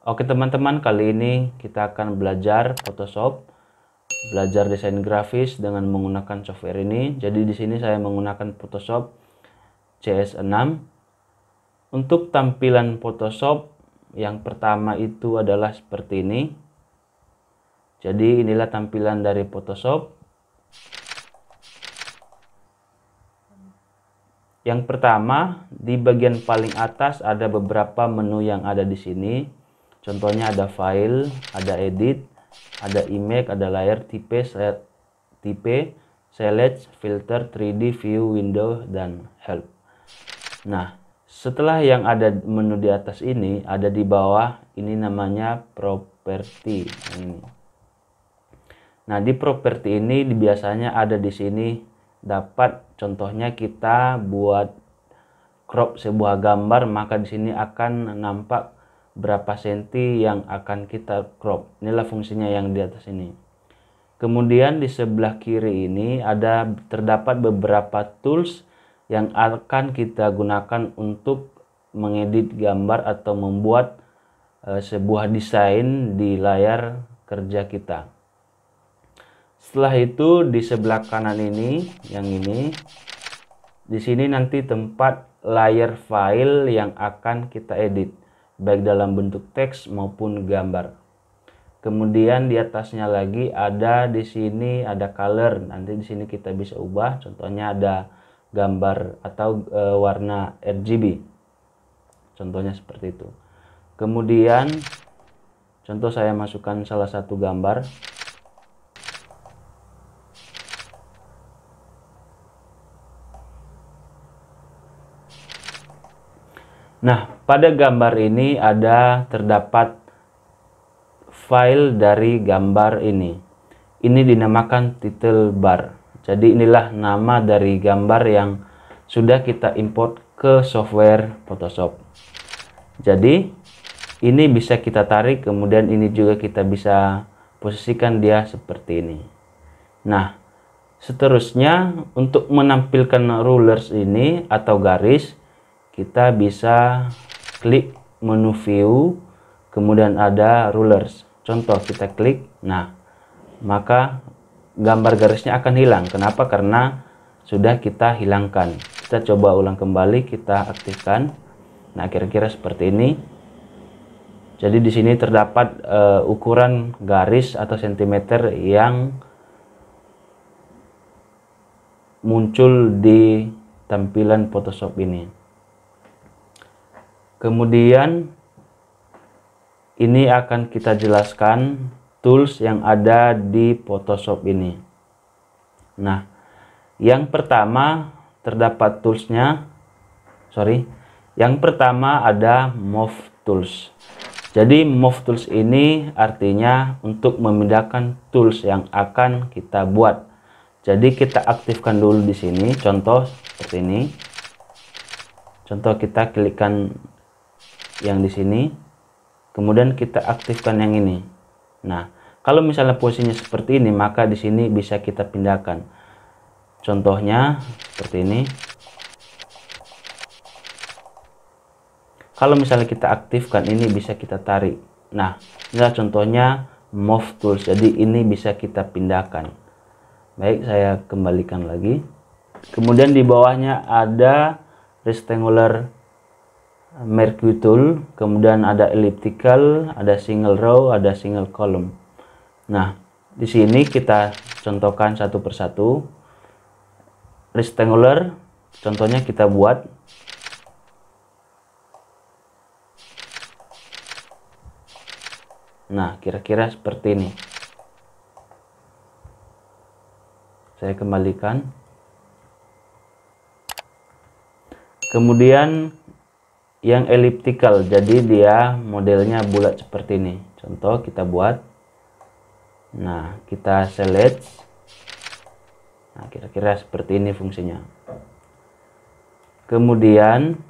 Oke teman-teman, kali ini kita akan belajar Photoshop, belajar desain grafis dengan menggunakan software ini. Jadi di sini saya menggunakan Photoshop CS6. Untuk tampilan Photoshop yang pertama itu adalah seperti ini. Jadi inilah tampilan dari Photoshop. Yang pertama, di bagian paling atas ada beberapa menu yang ada di sini. Contohnya ada file, ada edit, ada image, ada layer, tipe, select, filter, 3D, view, window, dan help. Nah, setelah yang ada menu di atas ini, ada di bawah, ini namanya properti. Nah, di properti ini biasanya ada di sini dapat, contohnya kita buat crop sebuah gambar, maka di sini akan nampak berapa senti yang akan kita crop. Inilah fungsinya yang di atas ini. Kemudian di sebelah kiri ini terdapat beberapa tools yang akan kita gunakan untuk mengedit gambar atau membuat sebuah desain di layar kerja kita. Setelah itu di sebelah kanan ini, yang ini, di sini nanti tempat layer file yang akan kita edit, baik dalam bentuk teks maupun gambar. Kemudian di atasnya lagi ada di sini ada color. Nanti di sini kita bisa ubah. Contohnya ada gambar atau warna RGB. Contohnya seperti itu. Kemudian contoh saya masukkan salah satu gambar. Nah, pada gambar ini terdapat file dari gambar ini. Ini dinamakan title bar. Jadi inilah nama dari gambar yang sudah kita import ke software Photoshop. Jadi ini bisa kita tarik, kemudian ini juga kita bisa posisikan dia seperti ini. Nah, seterusnya untuk menampilkan rulers ini atau garis, kita bisa klik menu view, kemudian ada rulers. Contoh kita klik, nah maka gambar garisnya akan hilang. Kenapa? Karena sudah kita hilangkan. Kita coba ulang kembali, kita aktifkan. Nah, kira-kira seperti ini. Jadi di sini terdapat ukuran garis atau sentimeter yang muncul di tampilan Photoshop ini. Kemudian ini akan kita jelaskan tools yang ada di Photoshop ini. Nah, yang pertama terdapat toolsnya. Yang pertama ada Move Tools. Jadi Move Tools ini artinya untuk memindahkan tools yang akan kita buat. Jadi kita aktifkan dulu di sini. Contoh seperti ini. Contoh kita klikkan yang di sini, kemudian kita aktifkan yang ini. Nah, kalau misalnya posisinya seperti ini, maka di sini bisa kita pindahkan. Contohnya seperti ini. Kalau misalnya kita aktifkan ini, bisa kita tarik. Nah, inilah contohnya Move Tools. Jadi ini bisa kita pindahkan. Baik, saya kembalikan lagi. Kemudian di bawahnya ada rectangular Mercury tool, kemudian ada elliptical, ada single row, ada single column. Nah, di sini kita contohkan satu persatu. Rectangular, contohnya kita buat. Nah, kira-kira seperti ini. Saya kembalikan. Kemudian yang elliptical, jadi dia modelnya bulat seperti ini. Contoh kita buat. Nah, kita select. Nah, kira-kira seperti ini fungsinya. Kemudian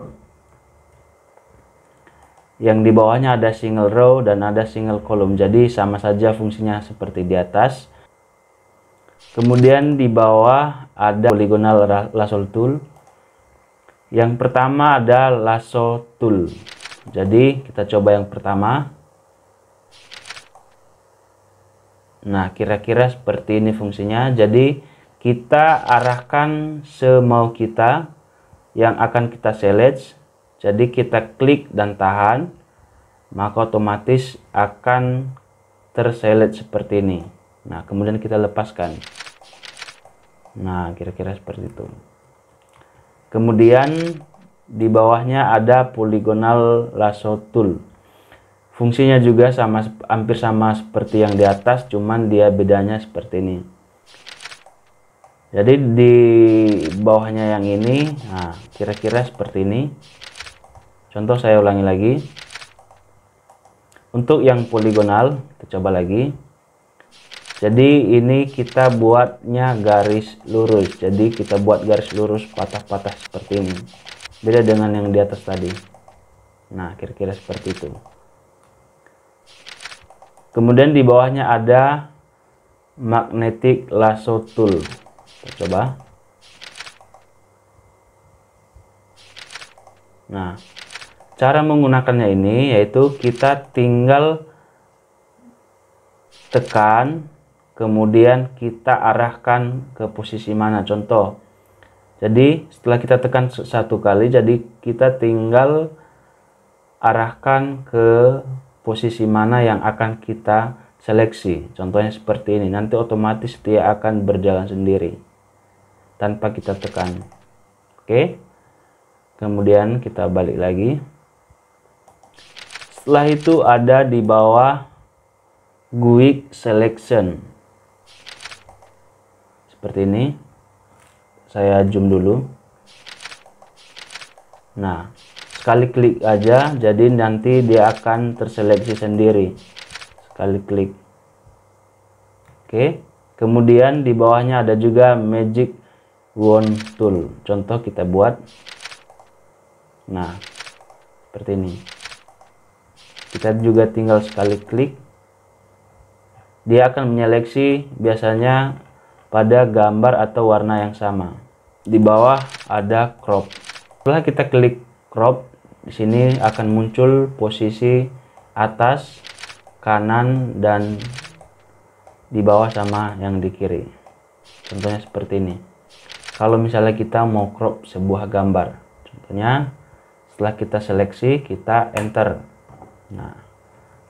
yang di bawahnya ada single row dan ada single column. Jadi sama saja fungsinya seperti di atas. Kemudian di bawah ada polygonal lasso tool. Yang pertama ada lasso tool. Jadi kita coba yang pertama. Nah, kira-kira seperti ini fungsinya. Jadi kita arahkan semau kita yang akan kita select. Jadi kita klik dan tahan, maka otomatis akan terselect seperti ini. Nah, kemudian kita lepaskan. Nah, kira-kira seperti itu. Kemudian di bawahnya ada polygonal lasso tool. Fungsinya juga hampir sama seperti yang di atas, cuman dia bedanya seperti ini. Jadi di bawahnya yang ini, nah kira-kira seperti ini. Contoh saya ulangi lagi. Untuk yang poligonal, kita coba lagi. Jadi ini kita buatnya garis lurus. Jadi kita buat garis lurus patah-patah seperti ini. Beda dengan yang di atas tadi. Nah, kira-kira seperti itu. Kemudian di bawahnya ada magnetic lasso tool. Kita coba. Nah, cara menggunakannya ini yaitu kita tinggal tekan, kemudian kita arahkan ke posisi mana. Contoh, jadi setelah kita tekan satu kali, jadi kita tinggal arahkan ke posisi mana yang akan kita seleksi. Contohnya seperti ini. Nanti otomatis dia akan berjalan sendiri tanpa kita tekan. Oke. Kemudian kita balik lagi. Setelah itu ada di bawah Quick Selection. Seperti ini. Saya zoom dulu. Nah, sekali klik aja, jadi nanti dia akan terseleksi sendiri. Sekali klik. Oke. Kemudian di bawahnya ada juga Magic Wand Tool. Contoh kita buat. Nah, seperti ini. Kita juga tinggal sekali klik. Dia akan menyeleksi biasanya pada gambar atau warna yang sama. Di bawah ada crop. Setelah kita klik crop, di sini akan muncul posisi atas, kanan, dan di bawah sama yang di kiri. Contohnya seperti ini. Kalau misalnya kita mau crop sebuah gambar, contohnya setelah kita seleksi, kita enter. Nah,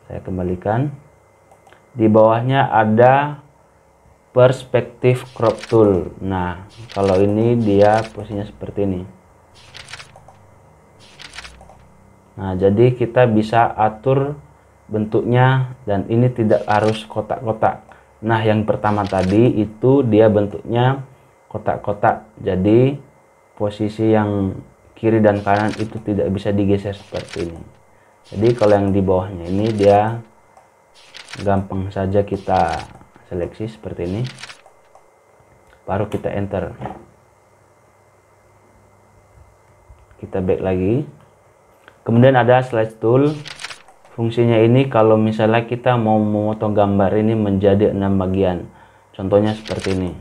saya kembalikan. Di bawahnya ada perspektif crop tool. Nah, kalau ini dia posisinya seperti ini. Nah, jadi kita bisa atur bentuknya dan ini tidak harus kotak-kotak. Nah, yang pertama tadi itu dia bentuknya kotak-kotak. Jadi posisi yang kiri dan kanan itu tidak bisa digeser seperti ini. Jadi kalau yang di bawahnya ini dia gampang saja kita seleksi seperti ini. Baru kita enter. Kita back lagi. Kemudian ada Slide Tool. Fungsinya ini kalau misalnya kita mau memotong gambar ini menjadi 6 bagian. Contohnya seperti ini.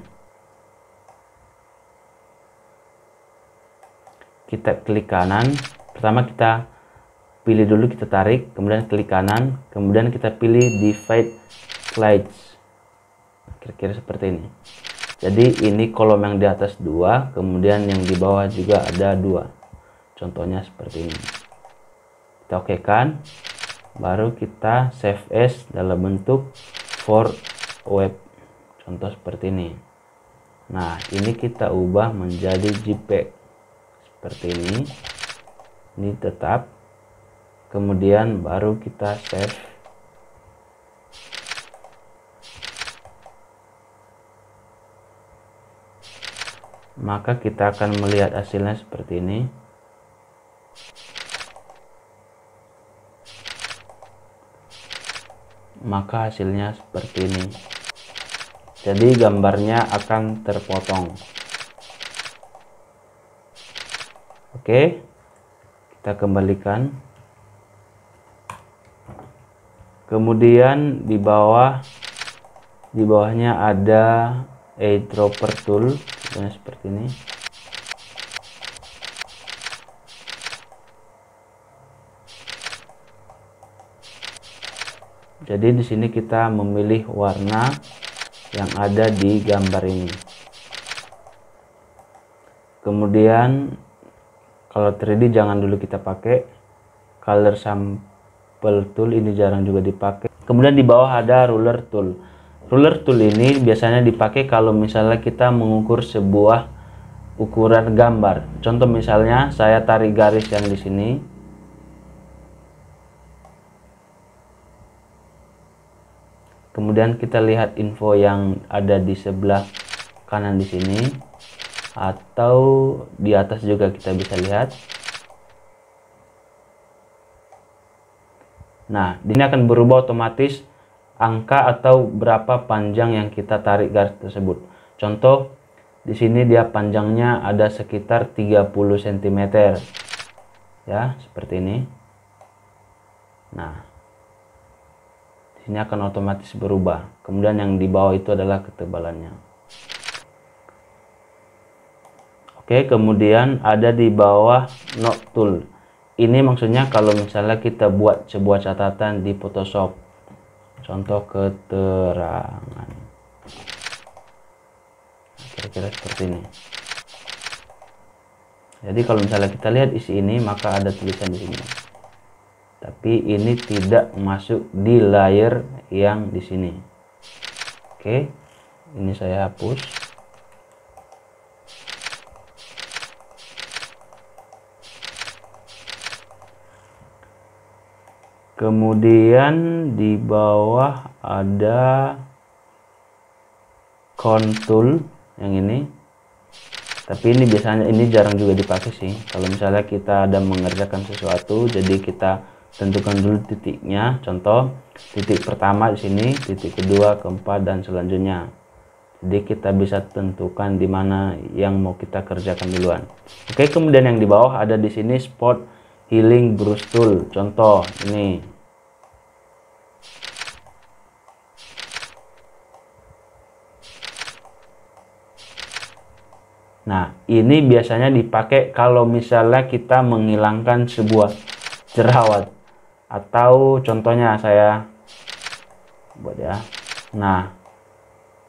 Kita klik kanan. Pertama kita pilih dulu, kita tarik. Kemudian klik kanan. Kemudian kita pilih Divide Slides. Kira-kira seperti ini. Jadi ini kolom yang di atas 2. Kemudian yang di bawah juga ada 2. Contohnya seperti ini. Kita oke kan, baru kita save as dalam bentuk for web. Contoh seperti ini. Nah, ini kita ubah menjadi JPEG seperti ini. Ini tetap. Kemudian baru kita save. Maka kita akan melihat hasilnya seperti ini. Maka hasilnya seperti ini. Jadi gambarnya akan terpotong. Oke, kita kembalikan. Kemudian di bawahnya ada eyedropper tool, seperti ini. Jadi di sini kita memilih warna yang ada di gambar ini. Kemudian kalau 3D jangan dulu kita pakai. Color sample tool ini jarang juga dipakai. Kemudian di bawah ada ruler tool. Ruler tool ini biasanya dipakai kalau misalnya kita mengukur sebuah ukuran gambar. Contoh misalnya saya tarik garis yang di sini. Kemudian kita lihat info yang ada di sebelah kanan di sini, atau di atas juga kita bisa lihat. Nah, ini akan berubah otomatis angka atau berapa panjang yang kita tarik garis tersebut. Contoh, di sini dia panjangnya ada sekitar 30 cm. Ya, seperti ini. Nah, di sini akan otomatis berubah. Kemudian yang di bawah itu adalah ketebalannya. Oke, kemudian ada di bawah note tool. Ini maksudnya kalau misalnya kita buat sebuah catatan di Photoshop. Contoh keterangan. Kira-kira seperti ini. Jadi kalau misalnya kita lihat isi ini, maka ada tulisan di sini. Tapi ini tidak masuk di layer yang di sini. Oke, ini saya hapus. Kemudian di bawah ada contour yang ini. Tapi ini biasanya ini jarang juga dipakai sih. Kalau misalnya kita ada mengerjakan sesuatu, jadi kita tentukan dulu titiknya. Contoh, titik pertama di sini, titik kedua, keempat, dan selanjutnya. Jadi kita bisa tentukan di mana yang mau kita kerjakan duluan. Oke, kemudian yang di bawah ada di sini spot healing brush tool. Contoh ini. Nah, ini biasanya dipakai kalau misalnya kita menghilangkan sebuah jerawat. Atau contohnya saya buat ya. Nah,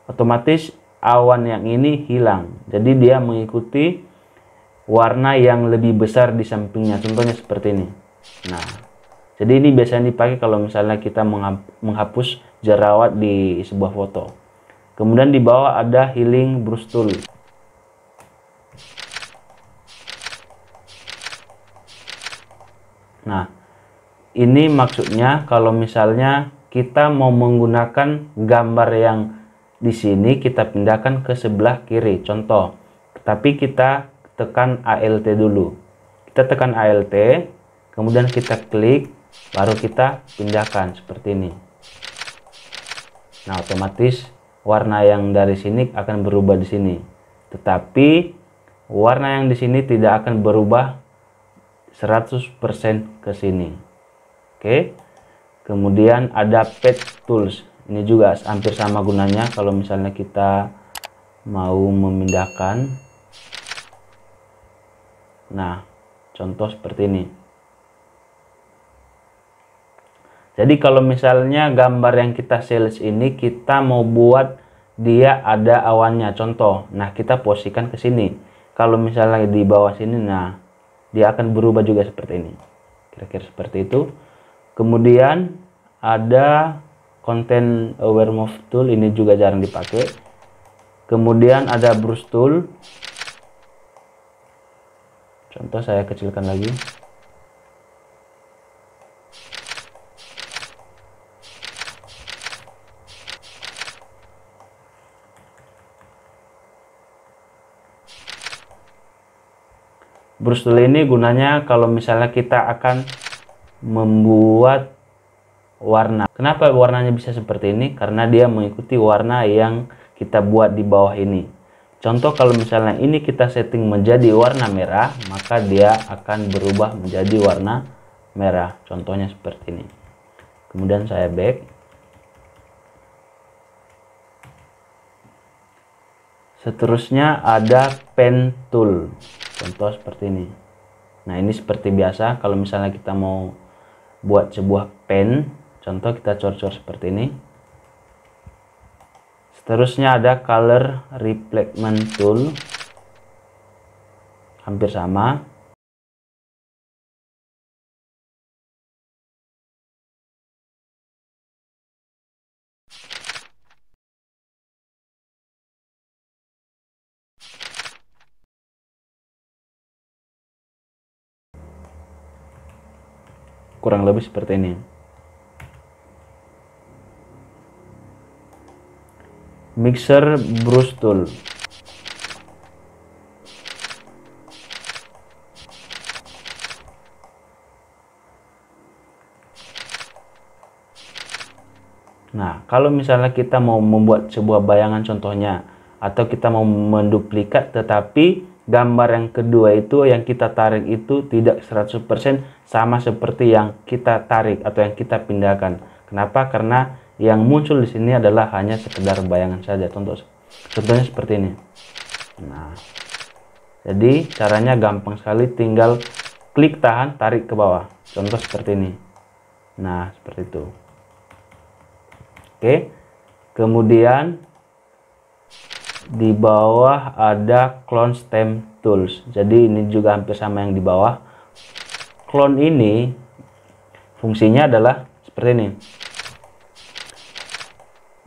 otomatis awan yang ini hilang. Jadi dia mengikuti warna yang lebih besar di sampingnya. Contohnya seperti ini. Nah, jadi ini biasanya dipakai kalau misalnya kita menghapus jerawat di sebuah foto. Kemudian di bawah ada healing brush tool. Nah, ini maksudnya kalau misalnya kita mau menggunakan gambar yang di sini kita pindahkan ke sebelah kiri. Contoh, tapi kita tekan ALT dulu. Kita tekan ALT, kemudian kita klik, baru kita pindahkan seperti ini. Nah, otomatis warna yang dari sini akan berubah di sini. Tetapi warna yang di sini tidak akan berubah 100% ke sini. Oke. Kemudian ada page tools. Ini juga hampir sama gunanya kalau misalnya kita mau memindahkan. Nah, contoh seperti ini. Jadi kalau misalnya gambar yang kita sales ini kita mau buat dia ada awannya, contoh. Nah, kita posisikan ke sini. Kalau misalnya di bawah sini, nah dia akan berubah juga seperti ini. Kira-kira seperti itu. Kemudian ada content aware move tool, ini juga jarang dipakai. Kemudian ada brush tool. Contoh saya kecilkan lagi. Brush tool ini gunanya kalau misalnya kita akan membuat warna. Kenapa warnanya bisa seperti ini? Karena dia mengikuti warna yang kita buat di bawah ini. Contoh kalau misalnya ini kita setting menjadi warna merah, maka dia akan berubah menjadi warna merah. Contohnya seperti ini. Kemudian saya back. Seterusnya ada pen tool. Contoh seperti ini. Nah, ini seperti biasa kalau misalnya kita mau buat sebuah pen, Contoh kita cor-cor seperti ini. Seterusnya ada color replacement tool, hampir sama. Kurang lebih seperti ini. Mixer brush tool. Nah, kalau misalnya kita mau membuat sebuah bayangan contohnya, atau kita mau menduplikat tetapi gambar yang kedua itu yang kita tarik itu tidak 100% sama seperti yang kita tarik atau yang kita pindahkan. Kenapa? Karena yang muncul di sini adalah hanya sekedar bayangan saja. Contohnya seperti ini. Nah, jadi caranya gampang sekali, tinggal klik tahan, tarik ke bawah. Contoh seperti ini. Nah, seperti itu. Oke, kemudian di bawah ada clone stem tools. Jadi ini juga hampir sama yang di bawah. Clone ini fungsinya adalah seperti ini.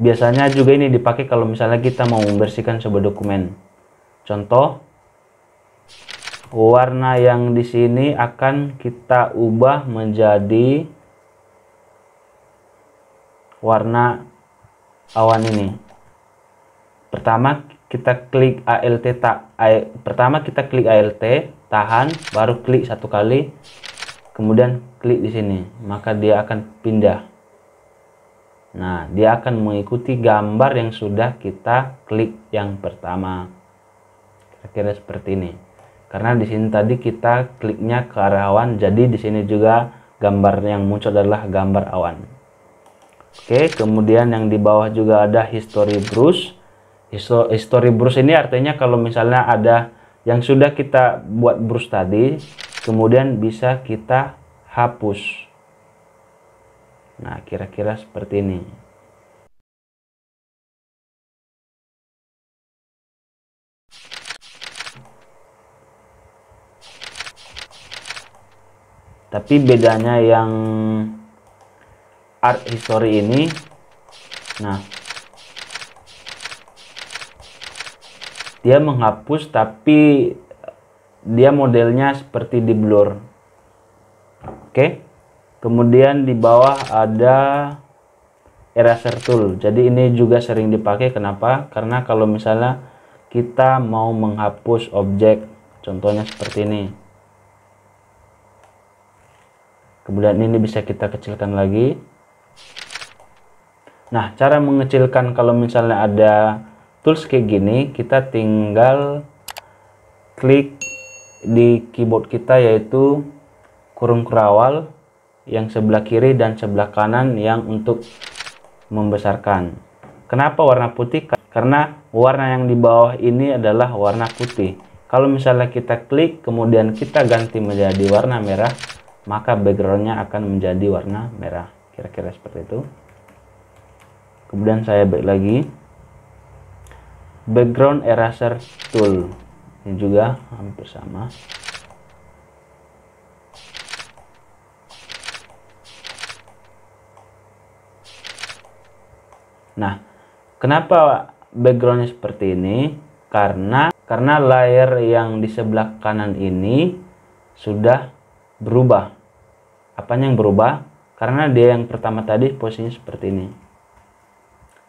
Biasanya juga ini dipakai kalau misalnya kita mau membersihkan sebuah dokumen. Contoh, warna yang di sini akan kita ubah menjadi warna awan ini. Pertama kita klik ALT, tahan, baru klik satu kali, kemudian klik di sini, maka dia akan pindah. Nah, dia akan mengikuti gambar yang sudah kita klik yang pertama. Kira-kira seperti ini. Karena di sini tadi kita kliknya ke arah awan, jadi di sini juga gambar yang muncul adalah gambar awan. Oke, kemudian yang di bawah juga ada history brush. History brush ini artinya kalau misalnya ada yang sudah kita buat brush tadi, kemudian bisa kita hapus. Nah, kira-kira seperti ini. Tapi bedanya yang art history ini, nah, dia menghapus tapi dia modelnya seperti di blur. Oke, kemudian di bawah ada eraser tool. Jadi ini juga sering dipakai. Kenapa? Karena kalau misalnya kita mau menghapus objek, contohnya seperti ini, kemudian ini bisa kita kecilkan lagi. Nah, cara mengecilkan kalau misalnya ada tools kayak gini, kita tinggal klik di keyboard kita, yaitu kurung kerawal yang sebelah kiri dan sebelah kanan yang untuk membesarkan. Kenapa warna putih? Karena warna yang di bawah ini adalah warna putih. Kalau misalnya kita klik kemudian kita ganti menjadi warna merah, maka backgroundnya akan menjadi warna merah. Kira-kira seperti itu. Kemudian saya balik lagi, background eraser tool, ini juga hampir sama. Nah, kenapa backgroundnya seperti ini? Karena layer yang di sebelah kanan ini sudah berubah. Apanya yang berubah? Karena dia yang pertama tadi posisinya seperti ini.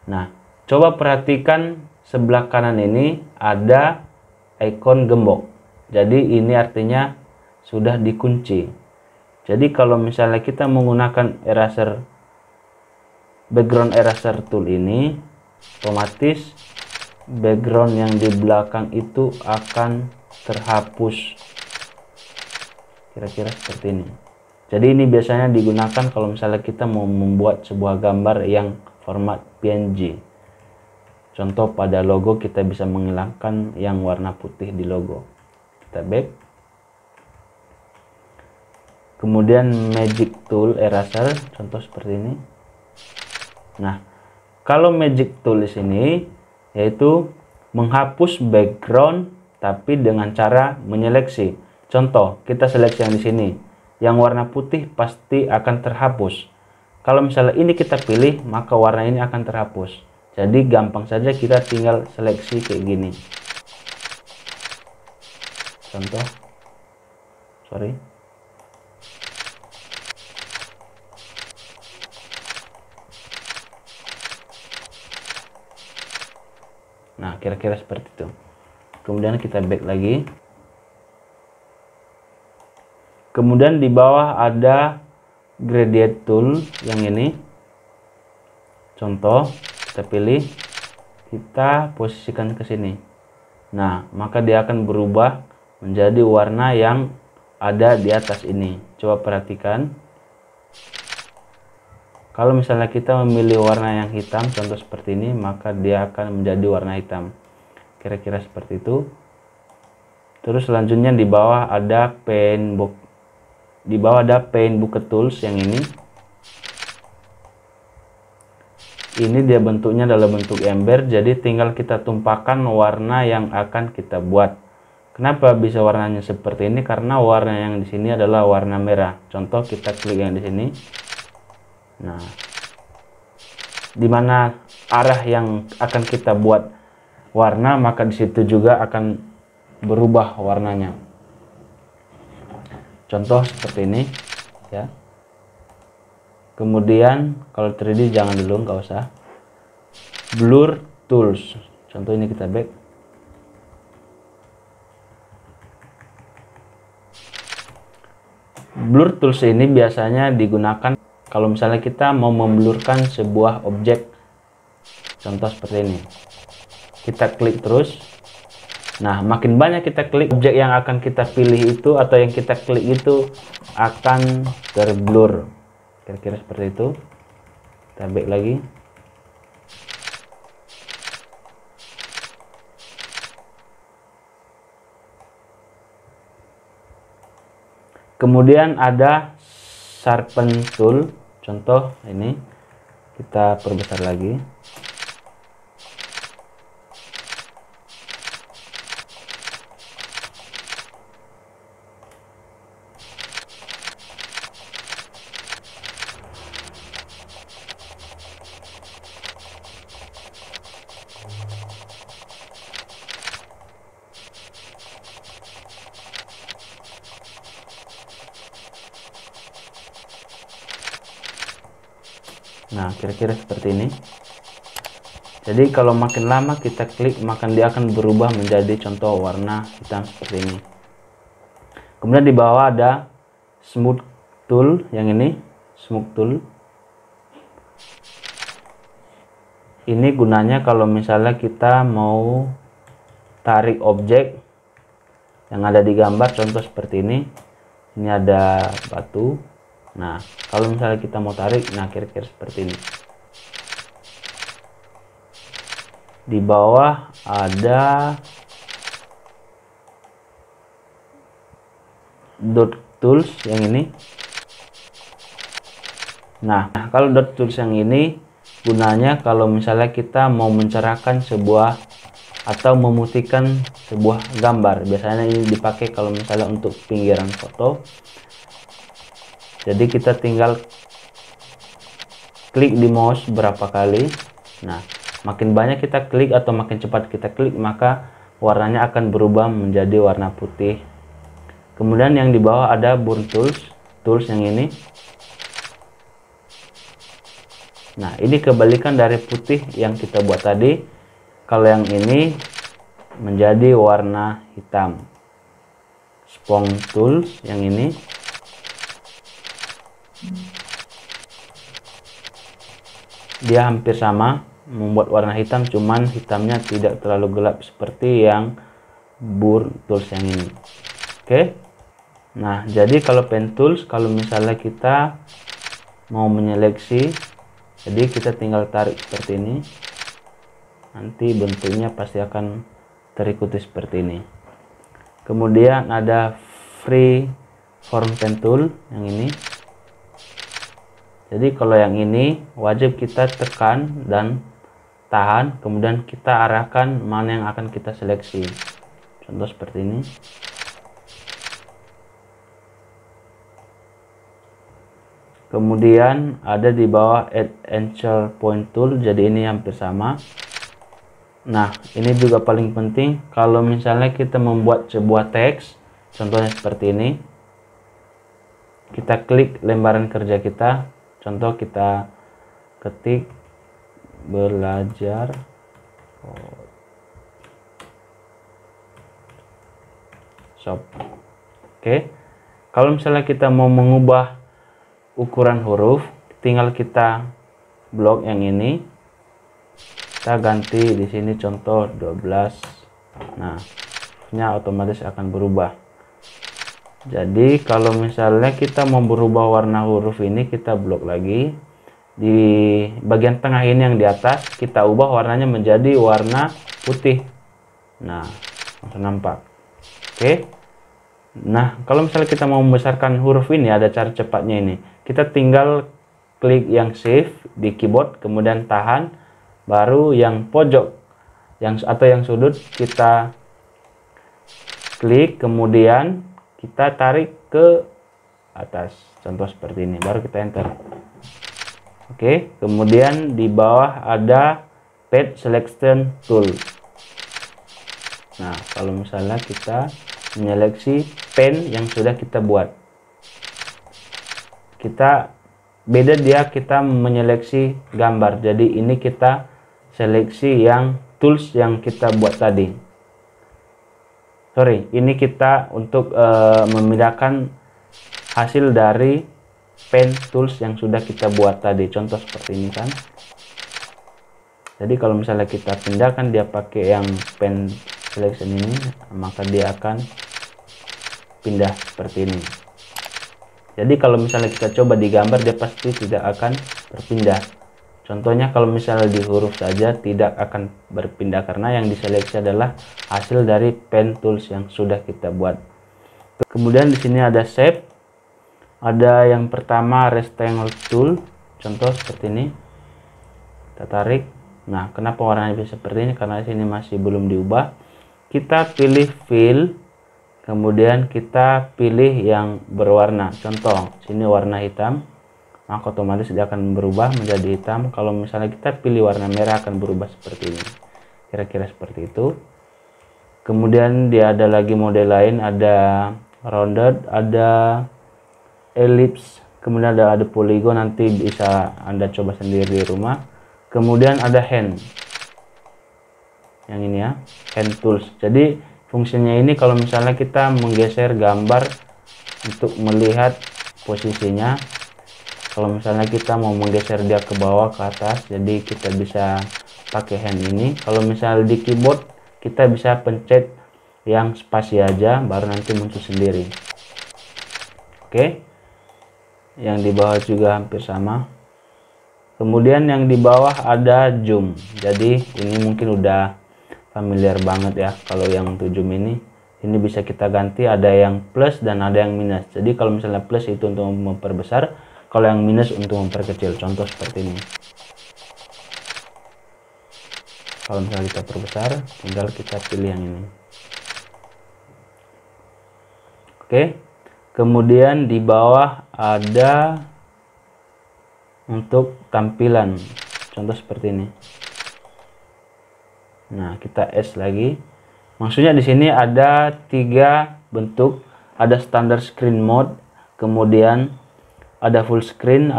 Nah, coba perhatikan sebelah kanan ini ada ikon gembok. Jadi ini artinya sudah dikunci. Jadi kalau misalnya kita menggunakan background eraser tool ini, otomatis background yang di belakang itu akan terhapus. Kira-kira seperti ini. Jadi ini biasanya digunakan kalau misalnya kita mau membuat sebuah gambar yang format PNG. Contoh pada logo kita bisa menghilangkan yang warna putih di logo. Kita back. Kemudian magic tool eraser, contoh seperti ini. Nah, kalau magic tool di sini yaitu menghapus background tapi dengan cara menyeleksi. Contoh, kita seleksi yang di sini. Yang warna putih pasti akan terhapus. Kalau misalnya ini kita pilih, maka warna ini akan terhapus. Jadi gampang saja kita tinggal seleksi kayak gini. Contoh. Sorry. Nah, kira-kira seperti itu. Kemudian kita back lagi. Kemudian di bawah ada gradient tool yang ini. Contoh, kita pilih, kita posisikan ke sini. Nah, maka dia akan berubah menjadi warna yang ada di atas ini. Coba perhatikan. Kalau misalnya kita memilih warna yang hitam, contoh seperti ini, maka dia akan menjadi warna hitam. Kira-kira seperti itu. Terus selanjutnya di bawah ada paintbook. Di bawah ada paint bucket tools yang ini. Ini dia bentuknya dalam bentuk ember, jadi tinggal kita tumpahkan warna yang akan kita buat. Kenapa bisa warnanya seperti ini? Karena warna yang di sini adalah warna merah. Contoh, kita klik yang di sini. Nah, di mana arah yang akan kita buat warna, maka di situ juga akan berubah warnanya. Contoh seperti ini, ya. Kemudian kalau 3D jangan dulu, nggak usah. Blur tools. Contoh ini kita back. Blur tools ini biasanya digunakan kalau misalnya kita mau memblurkan sebuah objek. Contoh seperti ini. Kita klik terus. Nah, makin banyak kita klik, objek yang akan kita pilih itu atau yang kita klik itu akan terblur. Kira-kira seperti itu. Kita back lagi. Kemudian ada sharpen tool. Contoh ini, kita perbesar lagi. Nah, kira-kira seperti ini. Jadi kalau makin lama kita klik, maka dia akan berubah menjadi contoh warna hitam seperti ini. Kemudian di bawah ada smooth tool yang ini, smooth tool. Ini gunanya kalau misalnya kita mau tarik objek yang ada di gambar, contoh seperti ini. Ini ada batu. Nah, kalau misalnya kita mau tarik, nah kira-kira seperti ini. Di bawah ada dot tools yang ini. Nah, kalau dot tools yang ini gunanya kalau misalnya kita mau mencerahkan sebuah atau memutihkan sebuah gambar. Biasanya ini dipakai kalau misalnya untuk pinggiran foto. Jadi kita tinggal klik di mouse berapa kali. Nah, makin banyak kita klik atau makin cepat kita klik, maka warnanya akan berubah menjadi warna putih. Kemudian yang di bawah ada burn tools, tools yang ini. Nah, ini kebalikan dari putih yang kita buat tadi. Kalau yang ini menjadi warna hitam. Spong tools yang ini. Dia hampir sama, membuat warna hitam, cuman hitamnya tidak terlalu gelap seperti yang burn tools yang ini. Oke. Nah, jadi kalau pen tools, kalau misalnya kita mau menyeleksi, jadi kita tinggal tarik seperti ini. Nanti bentuknya pasti akan terikuti seperti ini. Kemudian ada free form pen tool yang ini. Jadi kalau yang ini wajib kita tekan dan tahan, kemudian kita arahkan mana yang akan kita seleksi. Contoh seperti ini. Kemudian ada di bawah add anchor point tool, jadi ini hampir sama. Nah, ini juga paling penting kalau misalnya kita membuat sebuah teks, contohnya seperti ini. Kita klik lembaran kerja kita, contoh kita ketik belajar shop. Oke. Kalau misalnya kita mau mengubah ukuran huruf, tinggal kita blok yang ini. Kita ganti di sini contoh 12. Nah, nya otomatis akan berubah. Jadi kalau misalnya kita mau berubah warna huruf ini, kita blok lagi. Di bagian tengah ini yang di atas, kita ubah warnanya menjadi warna putih. Nah, langsung nampak. Oke. Nah, kalau misalnya kita mau membesarkan huruf ini, ada cara cepatnya ini. Kita tinggal klik yang shift di keyboard, kemudian tahan. Baru yang pojok atau yang sudut kita klik, kemudian kita tarik ke atas, contoh seperti ini, baru kita enter. Oke, kemudian di bawah ada page selection tool. Nah, kalau misalnya kita menyeleksi pen yang sudah kita buat, kita menyeleksi gambar. Jadi ini kita seleksi yang tools yang kita buat tadi. Sorry, ini kita untuk memindahkan hasil dari pen tools yang sudah kita buat tadi. Contoh seperti ini kan. Jadi kalau misalnya kita pindahkan dia pakai yang pen selection ini, maka dia akan pindah seperti ini. Jadi kalau misalnya kita coba digambar, dia pasti tidak akan berpindah. Contohnya kalau misalnya di huruf saja tidak akan berpindah karena yang diseleksi adalah hasil dari pen tools yang sudah kita buat. Kemudian di sini ada shape. Ada yang pertama rectangle tool. Contoh seperti ini. Kita tarik. Nah, kenapa warnanya bisa seperti ini? Karena di sini masih belum diubah. Kita pilih fill. Kemudian kita pilih yang berwarna. Contoh, sini warna hitam. Maka otomatis dia akan berubah menjadi hitam. Kalau misalnya kita pilih warna merah, akan berubah seperti ini. Kira-kira seperti itu. Kemudian dia ada lagi model lain, ada rounded, ada ellipse, kemudian ada polygon, nanti bisa Anda coba sendiri di rumah. Kemudian ada hand. Yang ini ya, hand tools. Jadi fungsinya ini kalau misalnya kita menggeser gambar untuk melihat posisinya. Kalau misalnya kita mau menggeser dia ke bawah ke atas, jadi kita bisa pakai hand ini. Kalau misalnya di keyboard, kita bisa pencet yang spasi aja, baru nanti muncul sendiri. Oke. Yang di bawah juga hampir sama. Kemudian yang di bawah ada zoom. Jadi ini mungkin udah familiar banget ya. Kalau yang untuk zoom ini bisa kita ganti, ada yang plus dan ada yang minus. Jadi kalau misalnya plus itu untuk memperbesar, kalau yang minus untuk memperkecil. Contoh seperti ini. Kalau misalnya kita perbesar, tinggal kita pilih yang ini. Oke. Kemudian di bawah ada untuk tampilan. Contoh seperti ini. Nah, kita S lagi. Maksudnya di sini ada 3 bentuk. Ada standard screen mode, kemudian ada full screen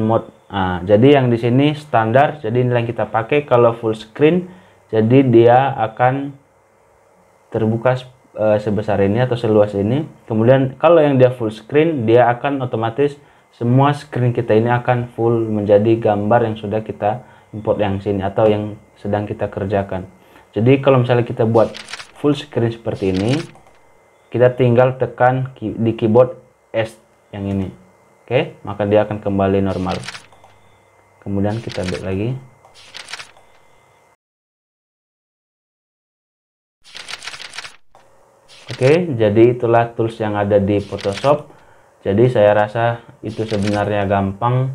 mode. Nah, jadi yang di sini standar, jadi ini yang kita pakai. Kalau full screen, jadi dia akan terbuka sebesar ini atau seluas ini. Kemudian kalau yang dia full screen, dia akan otomatis semua screen kita ini akan full menjadi gambar yang sudah kita import yang sini atau yang sedang kita kerjakan. Jadi kalau misalnya kita buat full screen seperti ini, kita tinggal tekan di keyboard S yang ini. Oke, maka dia akan kembali normal. Kemudian kita back lagi. Oke, jadi itulah tools yang ada di Photoshop. Jadi saya rasa itu sebenarnya gampang.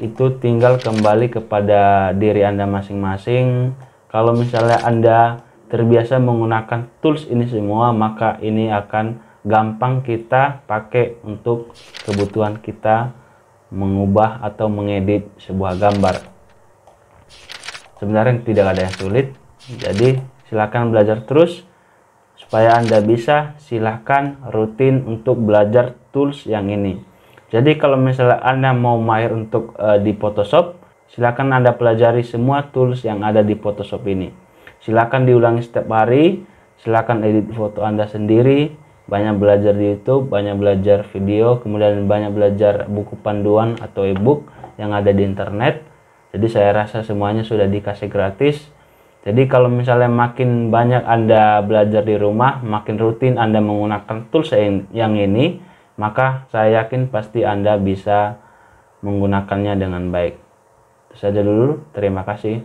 Itu tinggal kembali kepada diri Anda masing-masing. Kalau misalnya Anda terbiasa menggunakan tools ini semua, maka ini akan gampang kita pakai untuk kebutuhan kita mengubah atau mengedit sebuah gambar. Sebenarnya tidak ada yang sulit, jadi silakan belajar terus. Supaya Anda bisa, silahkan rutin untuk belajar tools yang ini. Jadi kalau misalnya Anda mau mahir untuk di Photoshop, silahkan Anda pelajari semua tools yang ada di Photoshop ini. Silahkan diulangi setiap hari, silahkan edit foto Anda sendiri, banyak belajar di YouTube, banyak belajar video, kemudian banyak belajar buku panduan atau ebook yang ada di internet. Jadi saya rasa semuanya sudah dikasih gratis. Jadi kalau misalnya makin banyak Anda belajar di rumah, makin rutin Anda menggunakan tools yang ini, maka saya yakin pasti Anda bisa menggunakannya dengan baik. Itu saja dulu, terima kasih.